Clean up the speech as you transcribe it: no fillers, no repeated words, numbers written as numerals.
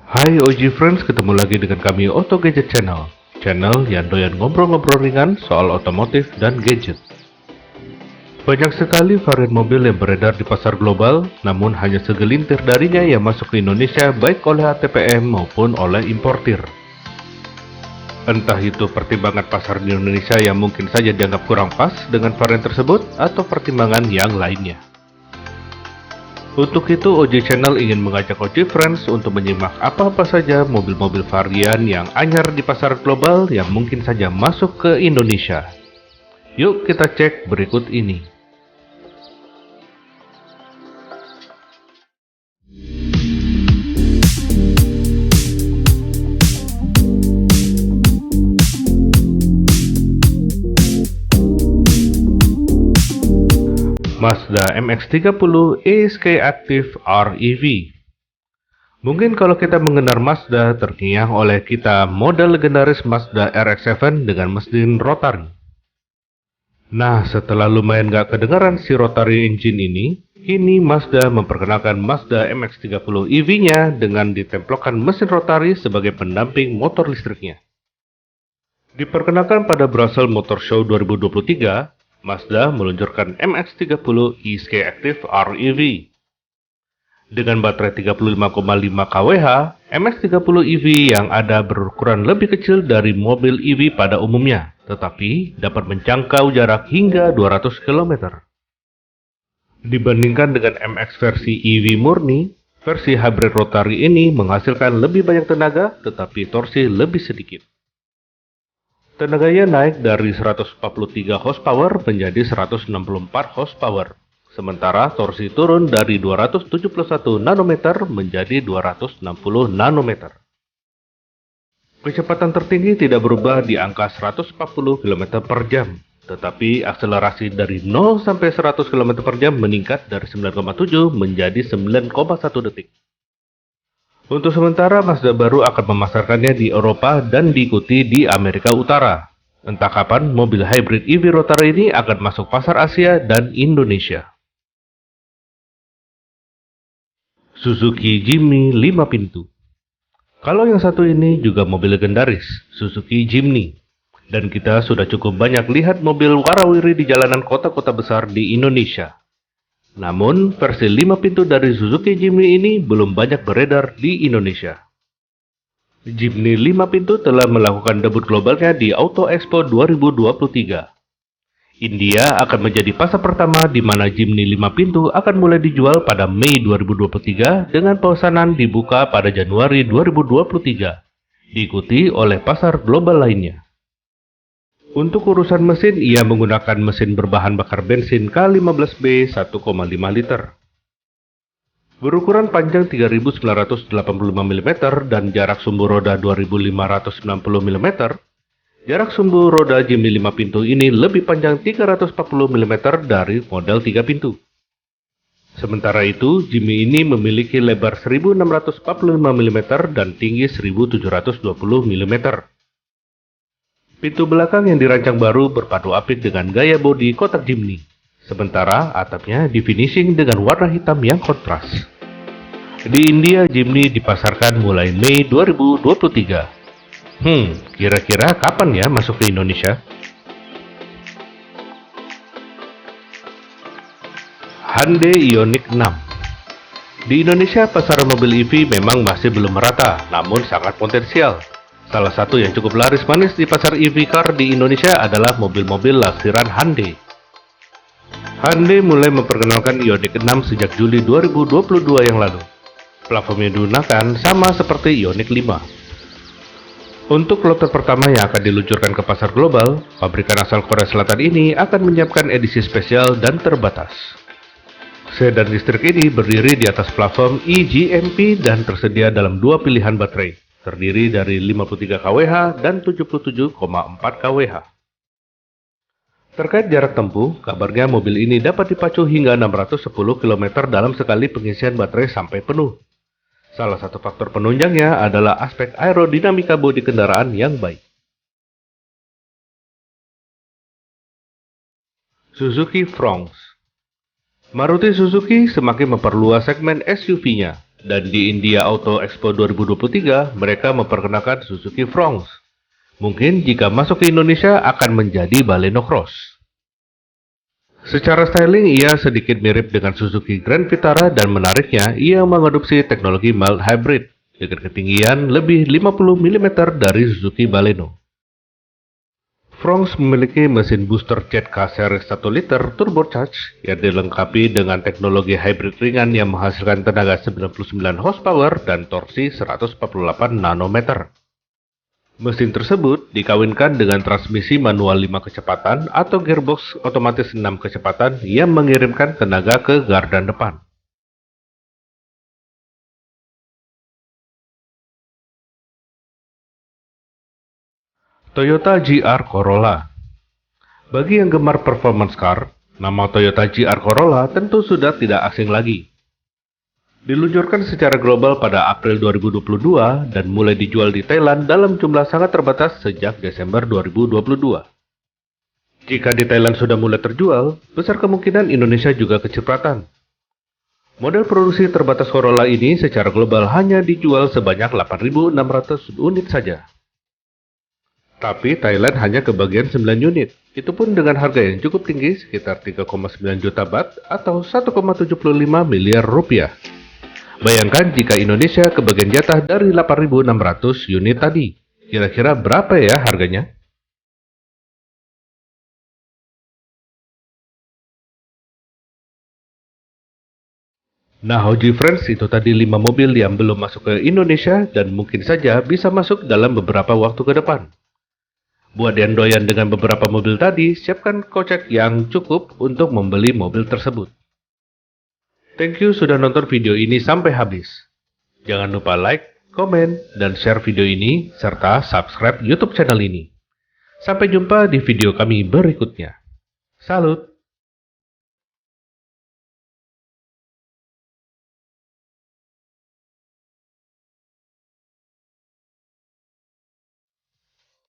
Hai OG Friends, ketemu lagi dengan kami Auto Gadget Channel. Channel yang doyan ngobrol-ngobrol ringan soal otomotif dan gadget. Banyak sekali varian mobil yang beredar di pasar global, namun hanya segelintir darinya yang masuk ke Indonesia baik oleh ATPM maupun oleh importir. Entah itu pertimbangan pasar di Indonesia yang mungkin saja dianggap kurang pas dengan varian tersebut, atau pertimbangan yang lainnya. Untuk itu, OJ Channel ingin mengajak OJ Friends untuk menyimak apa-apa saja mobil-mobil varian yang anyar di pasar global yang mungkin saja masuk ke Indonesia. Yuk kita cek berikut ini. Mazda MX-30 ESK Active REV. Mungkin kalau kita mengenal Mazda, terngiang oleh kita model legendaris Mazda RX-7 dengan mesin rotary. Nah, setelah lumayan gak kedengaran si rotary engine ini, kini Mazda memperkenalkan Mazda MX-30 EV-nya dengan ditempelkan mesin rotary sebagai pendamping motor listriknya. Diperkenalkan pada Brussels Motor Show 2023, Mazda meluncurkan MX-30 ESK Active REV. Dengan baterai 35,5 kWh, MX-30 EV yang ada berukuran lebih kecil dari mobil EV pada umumnya, tetapi dapat menjangkau jarak hingga 200 km. Dibandingkan dengan MX versi EV murni, versi hybrid rotary ini menghasilkan lebih banyak tenaga, tetapi torsi lebih sedikit. Tenaganya naik dari 143 horsepower menjadi 164 horsepower, sementara torsi turun dari 271 nanometer menjadi 260 nanometer. Kecepatan tertinggi tidak berubah di angka 140 km per jam, tetapi akselerasi dari 0 sampai 100 km per jam meningkat dari 9,7 menjadi 9,1 detik. Untuk sementara, Mazda baru akan memasarkannya di Eropa dan diikuti di Amerika Utara. Entah kapan mobil hybrid EV rotary ini akan masuk pasar Asia dan Indonesia. Suzuki Jimny 5 pintu. Kalau yang satu ini juga mobil legendaris, Suzuki Jimny. Dan kita sudah cukup banyak lihat mobil warawiri di jalanan kota-kota besar di Indonesia. Namun, versi 5 pintu dari Suzuki Jimny ini belum banyak beredar di Indonesia. Jimny 5 pintu telah melakukan debut globalnya di Auto Expo 2023. India akan menjadi pasar pertama di mana Jimny 5 pintu akan mulai dijual pada Mei 2023 dengan pesanan dibuka pada Januari 2023, diikuti oleh pasar global lainnya. Untuk urusan mesin, ia menggunakan mesin berbahan bakar bensin K15B 1,5 liter. Berukuran panjang 3.985 mm dan jarak sumbu roda 2.590 mm, jarak sumbu roda Jimny 5 pintu ini lebih panjang 340 mm dari model 3 pintu. Sementara itu, Jimny ini memiliki lebar 1.645 mm dan tinggi 1.720 mm. Pintu belakang yang dirancang baru berpadu apik dengan gaya bodi kotak Jimny, sementara atapnya di finishing dengan warna hitam yang kontras. Di India, Jimny dipasarkan mulai Mei 2023. Kira-kira kapan ya masuk ke Indonesia? Hyundai Ioniq 6. Di Indonesia, pasaran mobil EV memang masih belum merata, namun sangat potensial. Salah satu yang cukup laris manis di pasar EV car di Indonesia adalah mobil-mobil laksiran Hyundai. Hyundai mulai memperkenalkan Ioniq 6 sejak Juli 2022 yang lalu. Platform yang digunakan sama seperti Ioniq 5. Untuk kloter pertama yang akan diluncurkan ke pasar global, pabrikan asal Korea Selatan ini akan menyiapkan edisi spesial dan terbatas. Sedan listrik ini berdiri di atas platform eGMP dan tersedia dalam dua pilihan baterai, terdiri dari 53 kWh dan 77,4 kWh. Terkait jarak tempuh, kabarnya mobil ini dapat dipacu hingga 610 km dalam sekali pengisian baterai sampai penuh. Salah satu faktor penunjangnya adalah aspek aerodinamika bodi kendaraan yang baik. Suzuki Fronx. Maruti Suzuki semakin memperluas segmen SUV-nya Dan di India Auto Expo 2023, mereka memperkenalkan Suzuki Fronx. Mungkin jika masuk ke Indonesia akan menjadi Baleno Cross. Secara styling, ia sedikit mirip dengan Suzuki Grand Vitara dan menariknya, ia mengadopsi teknologi mild hybrid dengan ketinggian lebih 50 mm dari Suzuki Baleno. Fronx memiliki mesin booster jet K-Series 1 liter turbocharged yang dilengkapi dengan teknologi hybrid ringan yang menghasilkan tenaga 99 horsepower dan torsi 148 nanometer. Mesin tersebut dikawinkan dengan transmisi manual 5 kecepatan atau gearbox otomatis 6 kecepatan yang mengirimkan tenaga ke gardan depan. Toyota GR Corolla. Bagi yang gemar performance car, nama Toyota GR Corolla tentu sudah tidak asing lagi. Diluncurkan secara global pada April 2022 dan mulai dijual di Thailand dalam jumlah sangat terbatas sejak Desember 2022. Jika di Thailand sudah mulai terjual, besar kemungkinan Indonesia juga kecipratan. Model produksi terbatas Corolla ini secara global hanya dijual sebanyak 8.600 unit saja. Tapi Thailand hanya kebagian 9 unit, itu pun dengan harga yang cukup tinggi sekitar 3,9 juta baht atau 1,75 miliar rupiah. Bayangkan jika Indonesia kebagian jatah dari 8.600 unit tadi, kira-kira berapa ya harganya? Nah, Hoji Friends, itu tadi 5 mobil yang belum masuk ke Indonesia dan mungkin saja bisa masuk dalam beberapa waktu ke depan. Buat yang doyan dengan beberapa mobil tadi, siapkan kocek yang cukup untuk membeli mobil tersebut. Thank you sudah nonton video ini sampai habis. Jangan lupa like, komen, dan share video ini, serta subscribe YouTube channel ini. Sampai jumpa di video kami berikutnya. Salut!